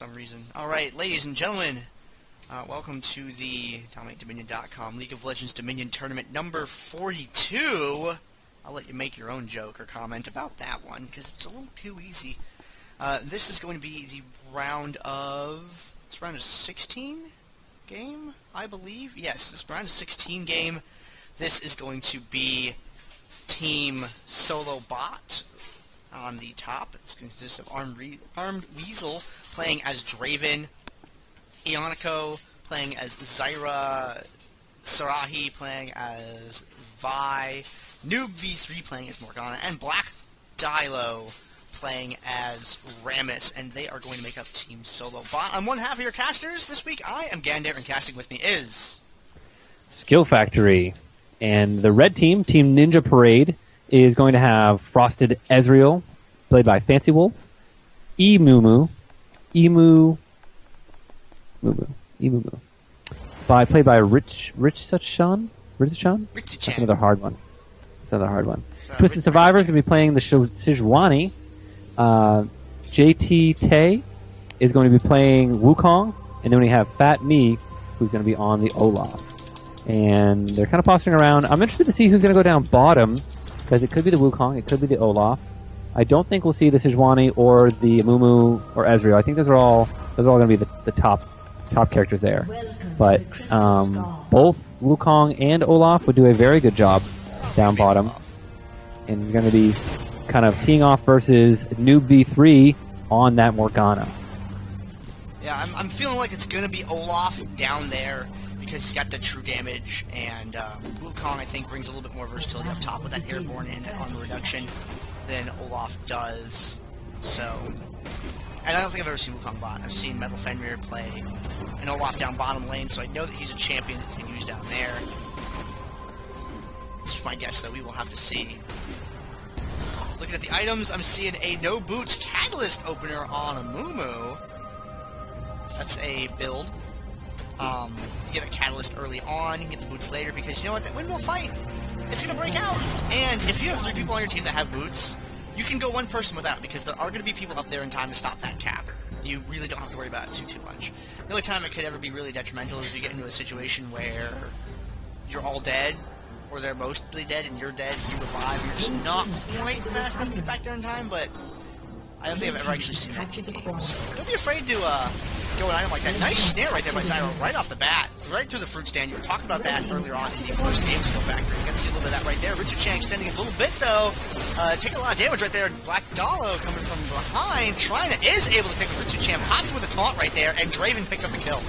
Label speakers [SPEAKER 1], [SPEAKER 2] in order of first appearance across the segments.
[SPEAKER 1] some reason. Alright, ladies and gentlemen, welcome to the DominateDominion.com League of Legends Dominion Tournament number 42. I'll let you make your own joke or comment about that one, because it's a little too easy. This is going to be the round of 16 game, I believe. Yes, this round of 16 game. This is going to be Team Solobot on the top. It's going to consist of Armed Weasel playing as Draven, Ionico playing as Zyra, Sarahi playing as Vi, Noob V3 playing as Morgana, and Black Dilo playing as Rammus, and they are going to make up Team Solobot. I'm one half of your casters this week. I am Gander, and casting with me is
[SPEAKER 2] Skill Factory. And the red team, Team Ninja Parade, is going to have Frosted Ezreal, played by Fancy Wolf, Emumu, played by Ro16. That's another hard one. Twisted Survivor is going to be playing the Sejuani. JT Tay is going to be playing Wukong, and then we have Fat Me, who's going to be on the Olaf. And they're kind of posturing around. I'm interested to see who's going to go down bottom, because it could be the Wukong, it could be the Olaf. I don't think we'll see the Sejuani or the Amumu or Ezreal. I think those are all going to be the top characters there. But both Wukong and Olaf would do a very good job down bottom. And we're going to be kind of teeing off versus Noob V3 on that Morgana.
[SPEAKER 1] Yeah, I'm feeling like it's going to be Olaf down there, because he's got the true damage, and Wukong, I think, brings a little bit more versatility up top with that airborne and that armor reduction than Olaf does. So, and I don't think I've ever seen Wukong bot. I've seen Metal Fenrir play an Olaf down bottom lane, so I know that he's a champion that you can use down there. It's my guess, though. We will have to see. Looking at the items, I'm seeing a No Boots Catalyst opener on a Mumu. That's a build. You get a Catalyst early on, you can get the boots later, because you know what, that windmill fight, it's going to break out. And if you have 3 people on your team that have boots, you can go 1 person without, because there are going to be people up there in time to stop that cap. You really don't have to worry about it too much. The only time it could ever be really detrimental is if you get into a situation where you're all dead, or they're mostly dead and you're dead, you revive, and you're just not quite fast enough to get back there in time, but I don't think I've ever actually seen that in games. So don't be afraid to go an item like that. Nice snare right there by Zyra, right off the bat, right through the fruit stand. You were talking about that earlier on in the first game, Skill Factory. You got to see a little bit of that right there. Ro16 extending a little bit, though. Taking a lot of damage right there. Black Dalo coming from behind, is able to pick up Ro16. Pops with a taunt right there, and Draven picks up the kill.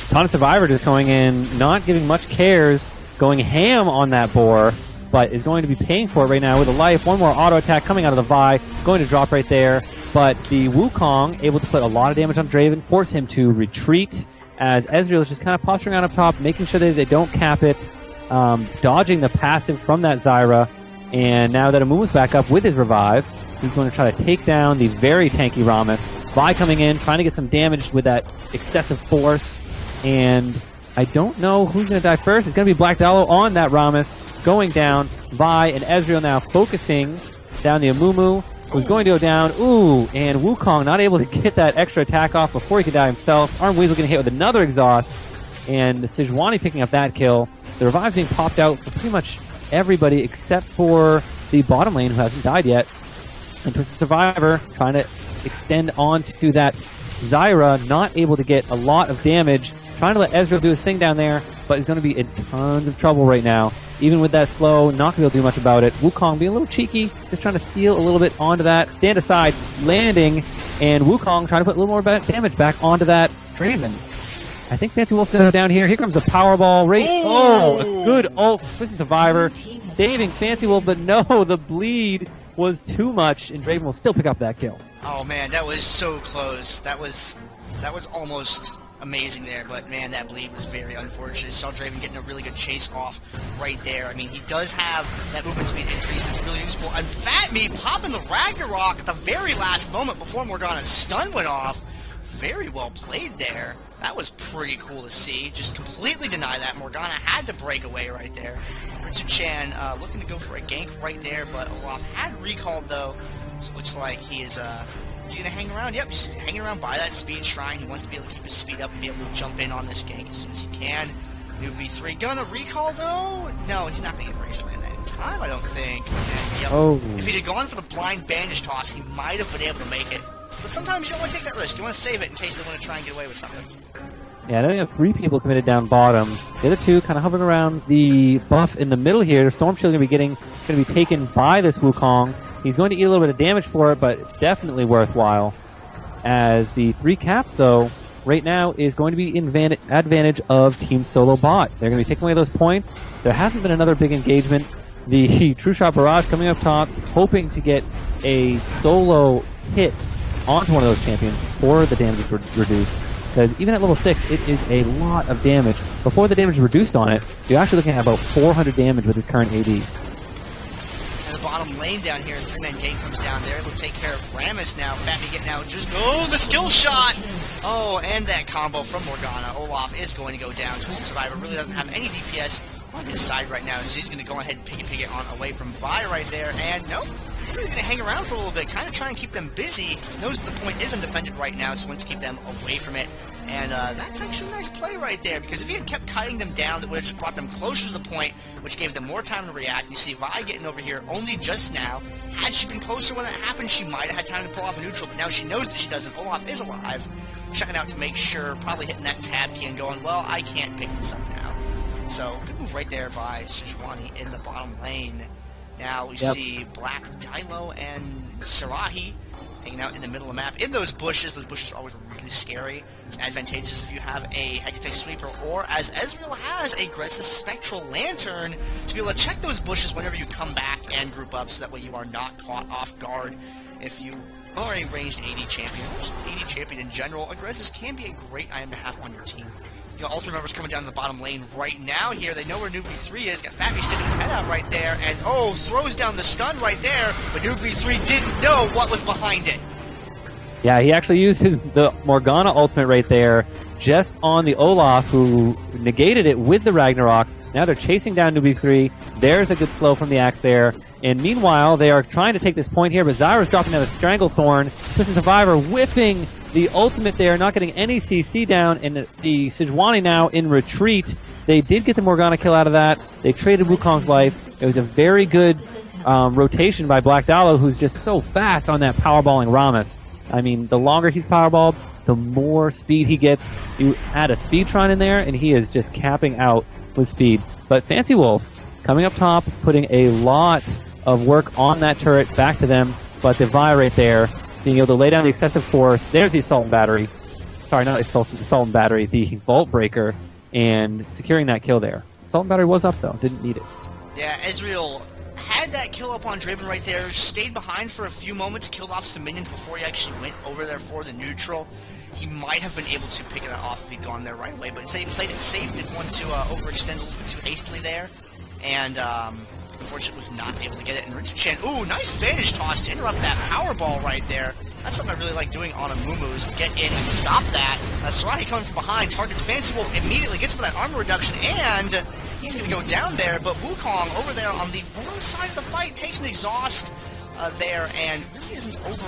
[SPEAKER 2] Taunted Survivor just going in, not giving much cares, going ham on that boar, but is going to be paying for it right now with a life. One more auto attack coming out of the Vi, going to drop right there. But the Wukong able to put a lot of damage on Draven, force him to retreat, as Ezreal is just kind of posturing on up top, making sure that they don't cap it, dodging the passive from that Zyra. And now that Amumu's back up with his revive, he's going to try to take down the very tanky Rammus. Vi coming in, trying to get some damage with that excessive force. And I don't know who's going to die first. It's going to be Black Dalo on that Rammus, going down. Vi and Ezreal now focusing down the Amumu, who's going to go down. Ooh, and Wukong not able to get that extra attack off before he could die himself. Armed Weasel getting hit with another exhaust, and the Sejuani picking up that kill. The revive's being popped out for pretty much everybody except for the bottom lane, who hasn't died yet. And Twisted Survivor trying to extend onto that Zyra, not able to get a lot of damage. Trying to let Ezreal do his thing down there, but he's going to be in tons of trouble right now. Even with that slow, not going to be able to do much about it. Wukong being a little cheeky, just trying to steal a little bit onto that. Stand aside, landing, and Wukong trying to put a little more damage back onto that Draven. I think Fancy Wolf's going to go down here. Here comes a Powerball right. Oh, a good ult. Twisted Survivor saving Fancy Wolf, but no, the bleed was too much, and Draven will still pick up that kill.
[SPEAKER 1] Oh man, that was so close. That was almost amazing there, but man, that bleed was very unfortunate. Saw Draven getting a really good chase off right there. I mean, he does have that movement speed increase. It's really useful. And Fat Me popping the Ragnarok at the very last moment before Morgana's stun went off. Very well played there. That was pretty cool to see. Just completely deny that. Morgana had to break away right there. Ro16 looking to go for a gank right there, but Olaf had recalled though. So it looks like he is Is he going to hang around? Yep, he's hanging around by that speed shrine. He wants to be able to keep his speed up and be able to jump in on this gank as soon as he can. New V3 gonna recall though? No, he's not going to get range to land that in time, I don't think. And, yep,
[SPEAKER 2] Oh.
[SPEAKER 1] if he'd have gone for the blind bandage toss, he might have been able to make it. But sometimes you don't want to take that risk. You want to save it in case they want to try and get away with something.
[SPEAKER 2] Yeah, I know you have 3 people committed down bottom. The other 2 kind of hovering around the buff in the middle here. The Storm Shield going to be taken by this Wukong. He's going to eat a little bit of damage for it, but it's definitely worthwhile. As the 3 caps, though, right now is going to be in advantage of Team Solobot. They're going to be taking away those points. There hasn't been another big engagement. The True Shot Barrage coming up top, hoping to get a solo hit onto one of those champions before the damage is reduced. Because even at level 6, it is a lot of damage. Before the damage is reduced on it, you're actually looking at about 400 damage with his current AD.
[SPEAKER 1] And the bottom lane down here, as 3-man gang comes down there, it'll take care of Rammus now. Fatty getting out just, oh, the skill shot! Oh, and that combo from Morgana. Olaf is going to go down. Twisted Survivor really doesn't have any DPS on his side right now, so he's going to go ahead and pick it on away from Vi right there, and nope. He's going to hang around for a little bit, kind of try and keep them busy. Knows that the point isn't defended right now, so wants to keep them away from it. And that's actually a nice play right there, because if he had kept kiting them down, that would have just brought them closer to the point, which gave them more time to react. You see Vi getting over here only just now. Had she been closer when that happened, she might have had time to pull off a neutral, but now she knows that she doesn't. Olaf is alive. Checking out to make sure, probably hitting that tab key and going, well, I can't pick this up now. So, good move right there by Sejuani in the bottom lane. Now we see Black Dilo and Sarahi hanging out in the middle of the map. In those bushes. Those bushes are always really scary. It's advantageous if you have a Hextech Sweeper, or as Ezreal has, a Grez's Spectral Lantern to be able to check those bushes whenever you come back and group up, so that way you are not caught off guard. If you are a ranged AD champion, or just AD champion in general, a Grez's can be a great item to have on your team. You got Ultra members coming down to the bottom lane right now here. They know where Noob V3 is. Got Fatby sticking his head out right there. And, oh, throws down the stun right there. But Noob V3 didn't know what was behind it.
[SPEAKER 2] Yeah, he actually used the Morgana ultimate right there just on the Olaf, who negated it with the Ragnarok. Now they're chasing down Noob V3. There's a good slow from the Axe there. And meanwhile, they are trying to take this point here, but Zyra's dropping down a Stranglethorn. Twisted Survivor whipping the ultimate there, not getting any CC down, and the Sejuani now in retreat. They did get the Morgana kill out of that. They traded Wukong's life. It was a very good rotation by Black Dalo, who's just so fast on that powerballing Rammus. I mean, the longer he's powerballed, the more speed he gets. You add a speed shrine in there, and he is just capping out with speed. But Fancy Wolf coming up top, putting a lot of work on that turret back to them. But the Vi right there, being able to lay down the excessive force. There's the Assault and Battery. Sorry, not Assault and Battery, the Vault Breaker, and securing that kill there. Assault and Battery was up, though. Didn't need it.
[SPEAKER 1] Yeah, Ezreal had that kill up on Draven right there, stayed behind for a few moments, killed off some minions before he actually went over there for the neutral. He might have been able to pick it off if he'd gone there right away, but instead he played it safe, didn't want to overextend a little bit too hastily there, and unfortunately was not able to get it. And Ro16, ooh, nice bandage toss to interrupt that Powerball right there. That's something I really like doing on a Mumu, is to get in and stop that. Sarahi coming from behind, targets Fancy Wolf immediately, gets him with that armor reduction, and he's going to go down there, but Wukong over there on the wrong side of the fight takes an exhaust there, and really isn't over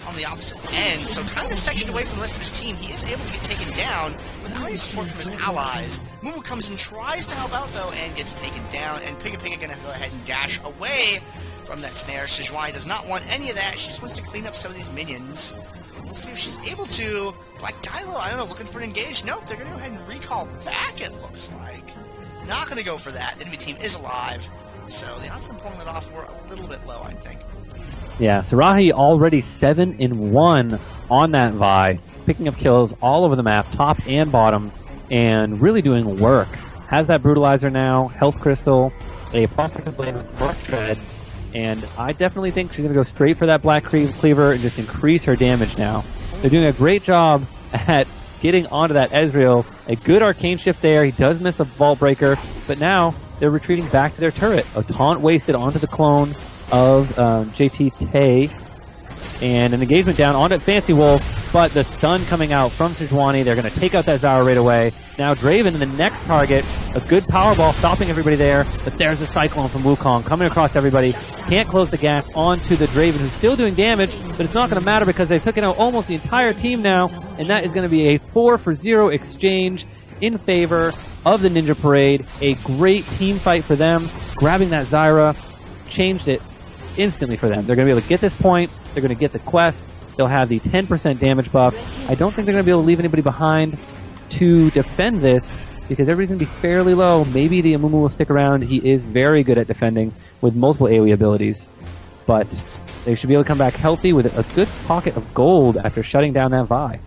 [SPEAKER 1] on the opposite end, so kind of sectioned away from the rest of his team. He is able to get taken down without any support from his allies. Mumu comes and tries to help out, though, and gets taken down, and Pigga going to go ahead and dash away from that snare. Sejuani does not want any of that. She just wants to clean up some of these minions. Let's see if she's able to. Black Dilo, I don't know, looking for an engage. Nope, they're going to go ahead and recall back, it looks like. Not going to go for that. The enemy team is alive, so the odds of pulling it off were a little bit low, I think.
[SPEAKER 2] Yeah, Sarahi already 7-1 on that Vi, picking up kills all over the map, top and bottom, and really doing work. Has that Brutalizer now, Health Crystal, a Prospective Blade with Mark Treads, and I definitely think she's going to go straight for that Black Cleaver and just increase her damage now. They're doing a great job at getting onto that Ezreal. A good Arcane Shift there. He does miss the Vault Breaker, but now they're retreating back to their turret. A taunt wasted onto the clone of JT Tay, and an engagement down onto Fancy Wolf. but the stun coming out from Sejuani, they're going to take out that Zyra right away. Now Draven, the next target, a good power ball stopping everybody there, but there's a Cyclone from Wukong coming across everybody. Can't close the gap onto the Draven, who's still doing damage, but it's not going to matter because they've taken out almost the entire team now, and that is going to be a 4-for-0 exchange in favor of the Ninja Parade. A great team fight for them. Grabbing that Zyra changed it instantly for them. They're going to be able to get this point. They're going to get the quest. They'll have the 10% damage buff. I don't think they're going to be able to leave anybody behind to defend this because everybody's going to be fairly low. Maybe the Amumu will stick around. He is very good at defending with multiple AoE abilities. But they should be able to come back healthy with a good pocket of gold after shutting down that Vi.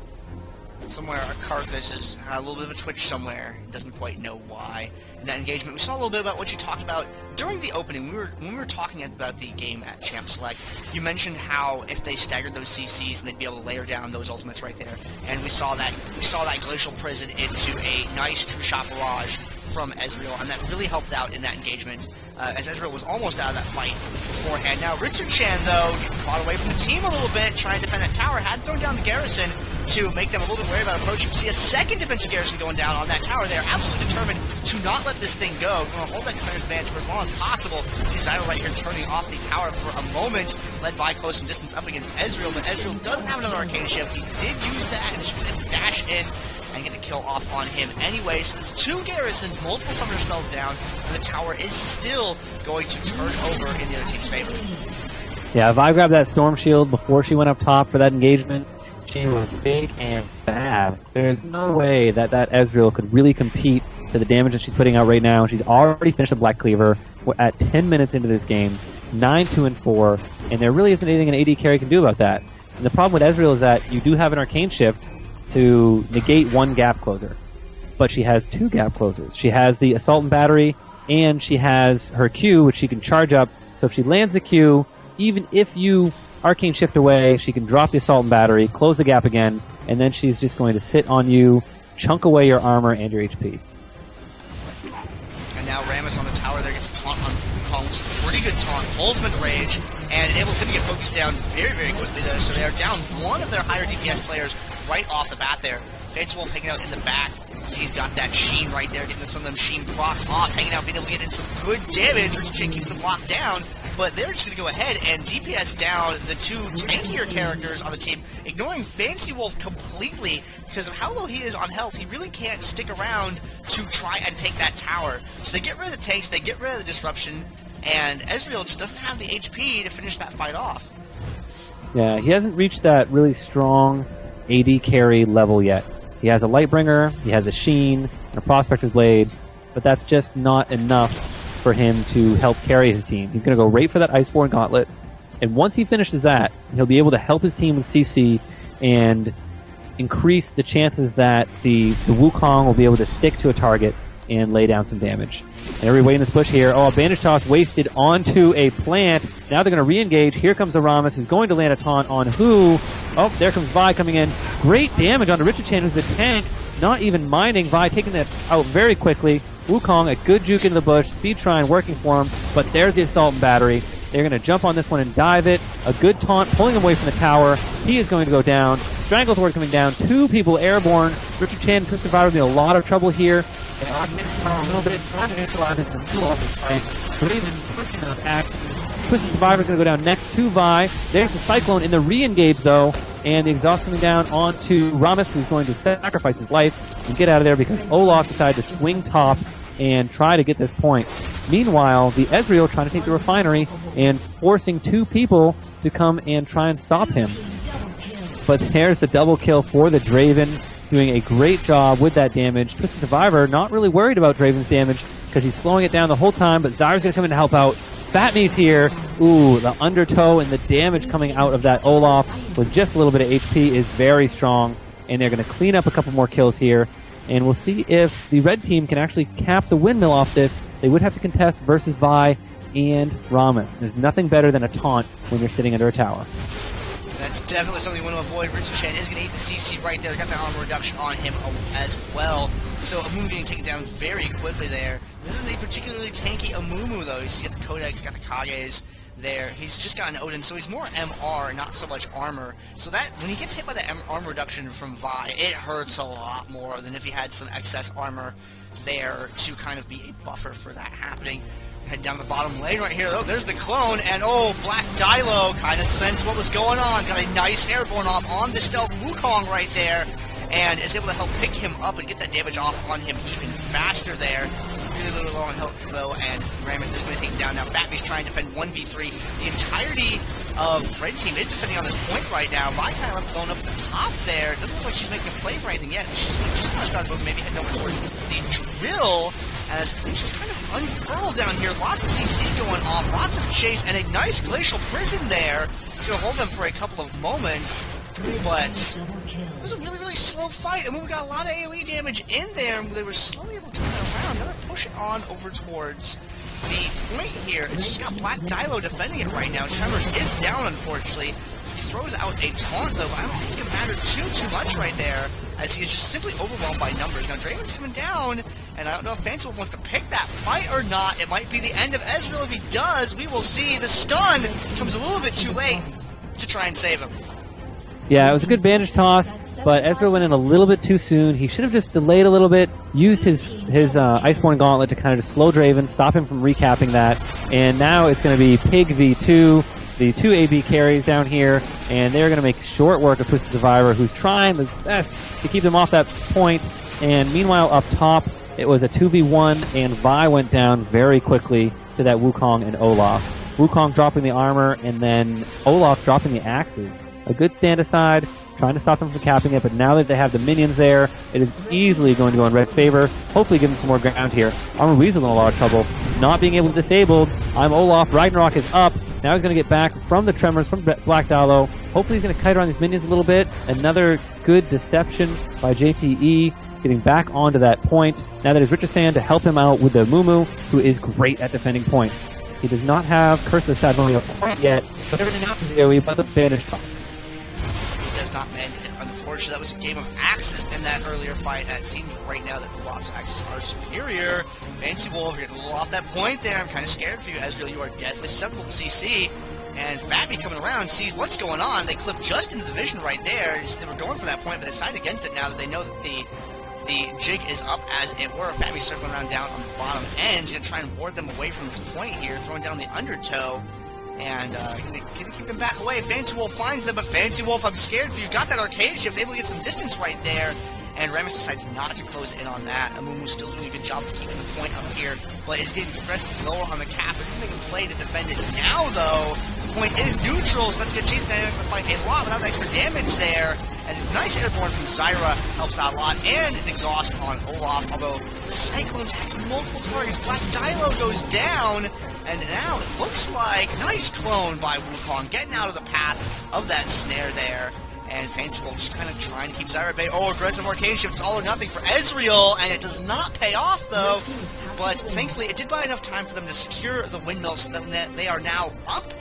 [SPEAKER 1] Somewhere, Karthus is a little bit of a twitch somewhere. Doesn't quite know why. In that engagement, we saw a little bit about what you talked about during the opening. When we were talking about the game at Champ Select, you mentioned how if they staggered those CCs, and they'd be able to layer down those ultimates right there. And we saw that Glacial Prison into a nice True Shot barrage from Ezreal, and that really helped out in that engagement, as Ezreal was almost out of that fight beforehand. Now, Ritsu-chan, though, caught away from the team a little bit, trying to defend that tower, had thrown down the garrison to make them a little bit wary about approaching. See a second defensive garrison going down on that tower. They're absolutely determined to not let this thing go. We're going to hold that defender's advantage for as long as possible. See Zyra right here turning off the tower for a moment, let Vi close some distance up against Ezreal, but Ezreal doesn't have another Arcane Shift. He did use that, and she was able to dash in and get the kill off on him anyway. So there's two garrisons, multiple summoner spells down, and the tower is still going to turn over in the other team's favor.
[SPEAKER 2] Yeah, Vi grabbed that Storm Shield before she went up top for that engagement. She was big and bad. There's no way that Ezreal could really compete to the damage that she's putting out right now. She's already finished the Black Cleaver. We're at 10 minutes into this game, 9-2-4, and there really isn't anything an AD carry can do about that. And the problem with Ezreal is that you do have an Arcane Shift to negate one gap closer, but she has two gap closers. She has the Assault and Battery, and she has her Q, which she can charge up. So if she lands the Q, even if you Arcane Shift away, she can drop the Assault and Battery, close the gap again, and then she's just going to sit on you, chunk away your armor and your HP.
[SPEAKER 1] And now Rammus on the tower there gets taunt on Wukong's pretty good taunt, pulls him into rage, and enables him to get focused down very, very quickly though. So they are down one of their higher DPS players right off the bat there. Fates Wolf hanging out in the back. See, he's got that Sheen right there, getting this one of them Sheen procs off, hanging out, being able to get in some good damage. Ritsu-chan keeps them locked down, but they're just going to go ahead and DPS down the two tankier characters on the team, ignoring Fancy Wolf completely because of how low he is on health. He really can't stick around to try and take that tower. So they get rid of the tanks, they get rid of the disruption, and Ezreal just doesn't have the HP to finish that fight off.
[SPEAKER 2] Yeah, he hasn't reached that really strong AD carry level yet. He has a Lightbringer, he has a Sheen, and a Prospector's Blade, but that's just not enough for him to help carry his team. He's going to go right for that Iceborne Gauntlet, and once he finishes that, he'll be able to help his team with CC and increase the chances that the Wukong will be able to stick to a target and lay down some damage. And everybody waiting this push here. Oh, a Bandage Toss wasted onto a plant. Now they're going to re-engage. Here comes the Rammus, who's going to land a taunt on who? Oh, there comes Vi coming in. Great damage onto Ritsu-chan, who's a tank. Not even minding. Vi taking that out very quickly. Wukong, a good juke into the bush. Speed Shrine working for him, but there's the Assault and Battery. They're going to jump on this one and dive it. A good taunt, pulling him away from the tower. He is going to go down. Stranglethorn coming down. Two people airborne. Ritsu-chan and Twisted Survivor are in a lot of trouble here. They augment a little bit, trying to neutralize it in the middle of this fight. Raven pushing those axes. Twisted Survivor is going to go down next to Vi. There's the Cyclone in the re-engage, though. And the exhaust coming down onto Rammus, who's going to sacrifice his life and get out of there because Olaf decided to swing top and try to get this point. Meanwhile, the Ezreal trying to take the refinery and forcing two people to come and try and stop him. But there's the double kill for the Draven, doing a great job with that damage. Twisted Survivor not really worried about Draven's damage because he's slowing it down the whole time, but Zyra's going to come in to help out. Fatme's here. Ooh, the undertow and the damage coming out of that Olaf with just a little bit of HP is very strong, and they're going to clean up a couple more kills here. And we'll see if the red team can actually cap the windmill off this. They would have to contest versus Vi and Rammus. There's nothing better than a taunt when you're sitting under a tower.
[SPEAKER 1] That's definitely something you want to avoid. Ritsu-chan is going to eat the CC right there. Got the armor reduction on him as well. So Amumu getting taken down very quickly there. This isn't a particularly tanky Amumu, though. You see, got the Codex, got the Kages. there. He's just got an Odin, so he's more MR, not so much armor. So that when he gets hit by the armor reduction from Vi, it hurts a lot more than if he had some excess armor there to kind of be a buffer for that happening. Head down the bottom lane right here. Oh, there's the clone, and oh, Black Dilo kind of sensed what was going on. Got a nice airborne off on the stealth Wukong right there, and is able to help pick him up and get that damage off on him even faster there. Really low on health though, and Rammus is going to take him down. Now Fatby's trying to defend 1v3. The entirety of Red Team is defending on this point right now. Vi kind of left alone up at the top there. Doesn't look like she's making a play for anything yet. She's just going to start moving, maybe heading over towards the drill, as I think she's kind of unfurled down here. Lots of CC going off, lots of chase, and a nice Glacial Prison there. It's going to hold them for a couple of moments, but it was a really slow fight. I mean, we got a lot of AoE damage in there, and they were slowly able to turn it around. Now they're pushing on over towards the point here. It's just got Black Dilo defending it right now. Tremors is down, unfortunately. He throws out a taunt, though, but I don't think it's going to matter too much right there, as he is just simply overwhelmed by numbers. Now, Draven's coming down, and I don't know if Fancy Wolf wants to pick that fight or not. It might be the end of Ezreal. If he does, we will see. The stun comes a little bit too late to try and save him.
[SPEAKER 2] Yeah, it was a good bandage toss, but Ezreal went in a little bit too soon. He should have just delayed a little bit, used his Iceborne Gauntlet to kind of just slow Draven, stop him from recapping that, and now it's going to be Pig v2, the two AB carries down here, and they're going to make short work of Twisted Survivor, who's trying his best to keep them off that point, and meanwhile up top, it was a 2v1, and Vi went down very quickly to that Wukong and Olaf. Wukong dropping the armor, and then Olaf dropping the axes. A good stand aside, trying to stop them from capping it, but now that they have the minions there, it is easily going to go in Red's favor. Hopefully give them some more ground here. Armor Weasel in a lot of trouble. Not being able to disable. I'm Olaf. Ragnarok is up. Now he's going to get back from the Tremors, from Black Dalo. Hopefully he's going to kite around these minions a little bit. Another good deception by JTE, getting back onto that point. Now that is Richasan to help him out with the Mumu, who is great at defending points. He does not have Curse of the Sad Mommy quite yet, but everything else is AoE by the bandage toss.
[SPEAKER 1] Does not mend it. Unfortunately, that was a game of axes in that earlier fight, and it seems right now that Olaf's axes are superior. Fancy Wolf, you're getting a little off that point there. I'm kind of scared for you, Ezreal. You are deathly susceptible to CC. And Fatby coming around sees what's going on. They clip just into the vision right there. They were going for that point, but they decide against it now that they know that the jig is up, as it were. Fatby's circling around down on the bottom end. He's going to try and ward them away from this point here, throwing down the undertow. And gonna keep them back away. Fancy Wolf finds them, but Fancy Wolf, I'm scared for you. Got that arcade shift, able to get some distance right there. And Rammus decides not to close in on that. Amumu's still doing a good job of keeping the point up here, but is getting progressively lower on the cap. They're making a play to defend it now, though. The point is neutral, so that's going to chase the dynamic of the fight a lot without the extra damage there. And this nice airborne from Zyra helps out a lot, and an exhaust on Olaf, although the Cyclone attacks multiple targets. Black Dilo goes down, and now it looks like nice clone by Wukong, getting out of the path of that snare there. And Fancy Wolf just kind of trying to keep Zyra at bay. Oh, aggressive arcane shift. It's all or nothing for Ezreal, and it does not pay off, though. But thankfully, it did buy enough time for them to secure the windmill, so that they are now up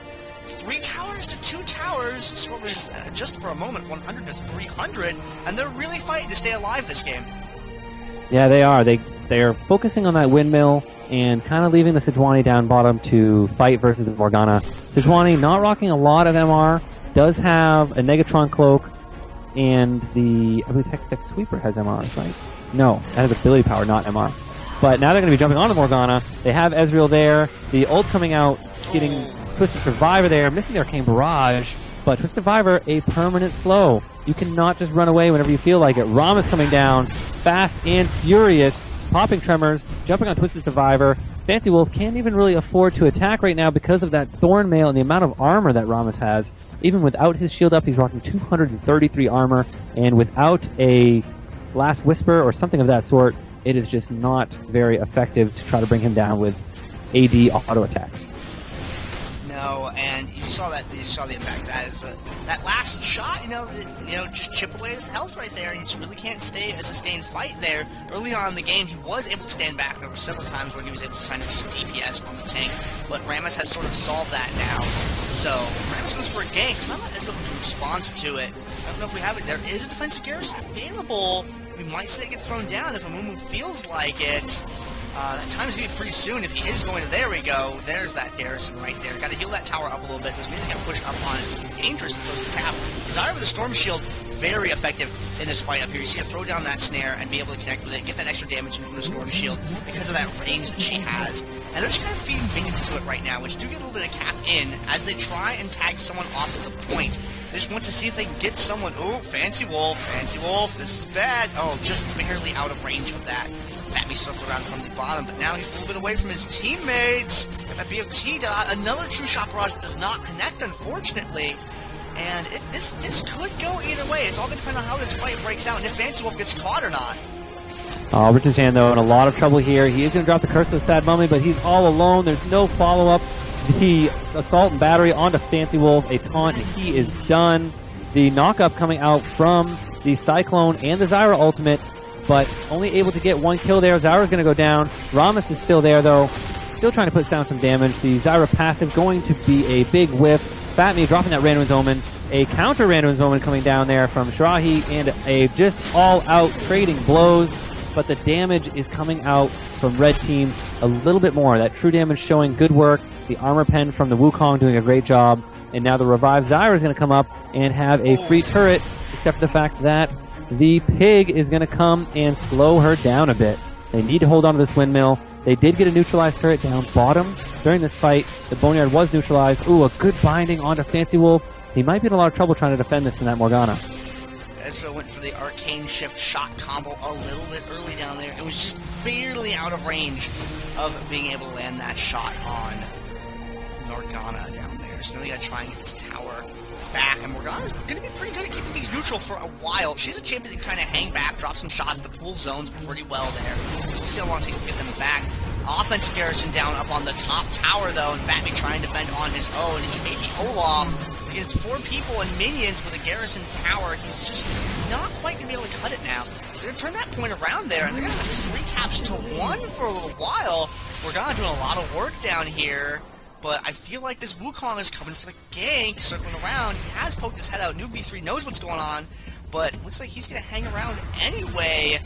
[SPEAKER 1] 3 towers to 2 towers. The score was just for a moment 100 to 300, and they're really fighting to stay alive this game.
[SPEAKER 2] Yeah, they are. They are focusing on that windmill and kind of leaving the Sejuani down bottom to fight versus the Morgana. Sejuani not rocking a lot of MR, does have a Negatron cloak, and the, I believe, Hextech Sweeper has MRs, right? No, that has ability power, not MR. But now they're going to be jumping on the Morgana. They have Ezreal there. The ult coming out, getting Twisted Survivor there, missing the Arcane Barrage. But Twisted Survivor, a permanent slow. You cannot just run away whenever you feel like it. Ram is coming down, fast and furious, popping Tremors, jumping on Twisted Survivor. Fancy Wolf can't even really afford to attack right now because of that Thorn Mail and the amount of armor that Rammus has. Even without his shield up, he's rocking 233 armor, and without a Last Whisper or something of that sort, it is just not very effective to try to bring him down with AD auto attacks.
[SPEAKER 1] No, and you saw the impact. That last shot, just chip away his health right there, and you just really can't stay a sustained fight there. Early on in the game, he was able to stand back. There were several times where he was able to kind of just DPS on the tank, but Rammus has sort of solved that now. So Rammus goes for a gank. It's not that Ezreal responds to it. I don't know if we have it. There is a defensive garrison available. We might say it gets thrown down if Amumu feels like it. That time's going to be pretty soon if he is going to... There we go. There's that Garrison right there. Got to heal that tower up a little bit. Because Minion's going to push up on it. It's going to be dangerous if it goes to cap. Zyra with a Storm Shield, very effective in this fight up here. You see her throw down that snare and be able to connect with it, get that extra damage in from the Storm Shield because of that range that she has. And they're just kind of feeding minions to it right now, which do get a little bit of cap in as they try and tag someone off of the point. They just want to see if they can get someone. Ooh, Fancy Wolf, this is bad. Oh, just barely out of range of that. Fatme circled around from the bottom, but now he's a little bit away from his teammates. Got that BFT dot. Another True Shot Barrage that does not connect, unfortunately. And this could go either way. It's all going to depend on how this fight breaks out and if Fancy Wolf gets caught or not.
[SPEAKER 2] Richard's hand, though, in a lot of trouble here. He is going to drop the Curse of the Sad Mummy, but he's all alone. There's no follow-up. The Assault and Battery onto Fancy Wolf, a taunt, and he is done. The knock-up coming out from the Cyclone and the Zyra ultimate, but only able to get one kill there. Zyra's going to go down. Ramus is still there, though. Still trying to put down some damage. The Zyra passive going to be a big whiff. Fatme dropping that Randuin's Omen. A counter Randuin's Omen coming down there from Shirahi, and a just all-out trading blows. But the damage is coming out from Red Team a little bit more. That true damage showing good work. The armor pen from the Wukong doing a great job. And now the revived Zyra is going to come up and have a free turret, except for the fact that the pig is going to come and slow her down a bit. They need to hold on to this windmill. They did get a neutralized turret down bottom during this fight. The Boneyard was neutralized. Ooh, a good binding onto Fancy Wolf. He might be in a lot of trouble trying to defend this from that Morgana.
[SPEAKER 1] Ezra went for the Arcane Shift shot combo a little bit early down there. It was just barely out of range of being able to land that shot on Morgana down there. So now they gotta try and get this tower back, and Morgana's going to be pretty good at keeping things neutral for a while. She's a champion that kind of hang back, drop some shots. The pool zones pretty well there. So we'll see how long it takes to get them back. Offensive Garrison down up on the top tower, though, and Fatme trying to defend on his own. He may be Olaf against 4 people and minions with a Garrison tower. He's just not quite going to be able to cut it now. So they're going to turn that point around there, and they're going to have 3 caps to 1 for a little while. Morgana doing a lot of work down here. But I feel like this Wukong is coming for the gank, circling around. He has poked his head out. Noob V3 knows what's going on, but looks like he's going to hang around anyway.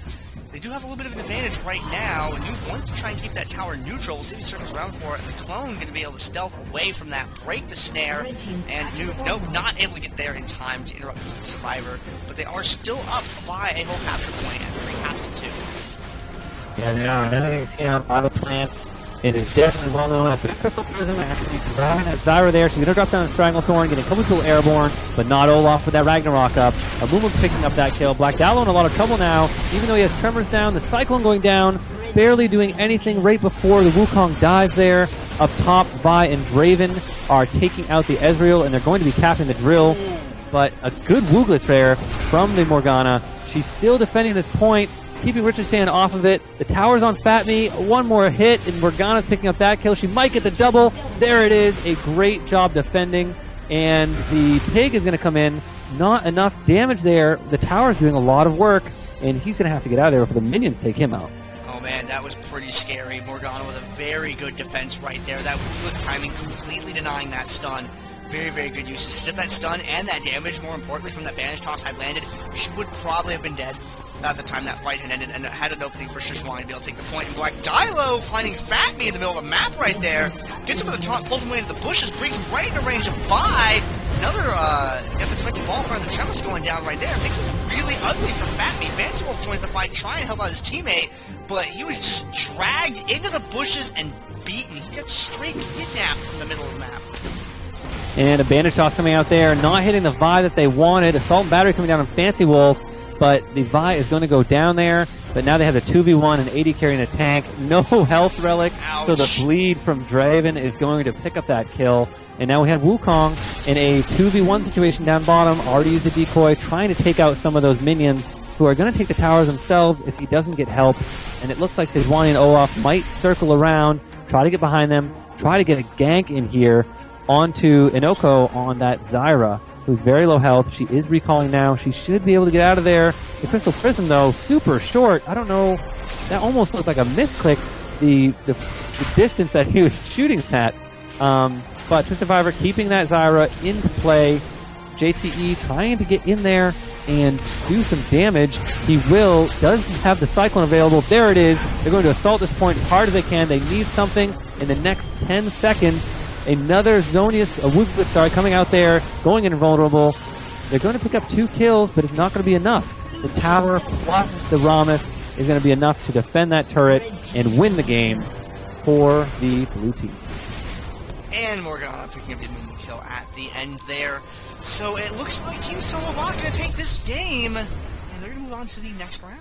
[SPEAKER 1] They do have a little bit of an advantage right now. Noob wants to try and keep that tower neutral. We'll see if he circles around for it. The clone going to be able to stealth away from that, break the snare, and Noob, nope, not able to get there in time to interrupt the Survivor. But they are still up by a whole capture point at 3 caps to 2.
[SPEAKER 2] Yeah, they are. Another thing you see on Auto Plants. It is definitely well known as the Crystal Prism. Actually, grabbing that Zyra there. She's going to drop down a Stranglethorn, getting a couple cool airborne, but not Olaf with that Ragnarok up. Amumu picking up that kill. Black Dallo in a lot of trouble now, even though he has Tremors down. The Cyclone going down, barely doing anything right before the Wukong dies there. Up top, Vi and Draven are taking out the Ezreal, and they're going to be capping the drill. But a good Wooglitz there from the Morgana. She's still defending this point, keeping Richard's hand off of it. The tower's on Fatme. One more hit, and Morgana's picking up that kill. She might get the double. There it is. A great job defending. And the pig is going to come in. Not enough damage there. The tower's doing a lot of work, and he's going to have to get out of there before the minions take him out.
[SPEAKER 1] Oh man, that was pretty scary. Morgana with a very good defense right there. That Wooglitz timing completely denying that stun. Very, very good usage. If that stun and that damage, more importantly, from that Banish Toss had landed, she would probably have been dead at the time that fight had ended, and had an opening for Shishuan to be able to take the point. And Black Dilo finding Fatme in the middle of the map right there. Gets him with the taunt, pulls him away into the bushes, brings him right into range of Vi. Another, got the defensive ball card, the Tremors going down right there. Things were really ugly for Fatme. Fancy Wolf joins the fight, trying to help out his teammate, but he was just dragged into the bushes and beaten. He got straight kidnapped from the middle of the map.
[SPEAKER 2] And a Bandage Toss coming out there, not hitting the Vi that they wanted. Assault and Battery coming down on Fancy Wolf, but the Vi is going to go down there. But now they have a 2v1 and 80 carrying a tank. No health relic,
[SPEAKER 1] ouch.
[SPEAKER 2] So the bleed from Draven is going to pick up that kill. And now we have Wukong in a 2v1 situation down bottom. Already used a decoy, trying to take out some of those minions who are going to take the towers themselves if he doesn't get help. And it looks like Sejuani and Olaf might circle around, try to get behind them, try to get a gank in here onto Inoko on that Zyra, who's very low health. She is recalling now. She should be able to get out of there. The Crystal Prism, though, super short. I don't know. That almost looked like a misclick, the distance that he was shooting at. But True Survivor keeping that Zyra into play. JTE trying to get in there and do some damage. He does have the Cyclone available. There it is. They're going to assault this point as hard as they can. They need something in the next 10 seconds. Another Zonius, a Woodblitz, sorry, coming out there, going invulnerable. They're going to pick up 2 kills, but it's not going to be enough. The tower plus the Ramus is going to be enough to defend that turret and win the game for the blue team.
[SPEAKER 1] And Morgana picking up the Mumu kill at the end there. So it looks like Team Solobot going to take this game, and they're going to move on to the next round.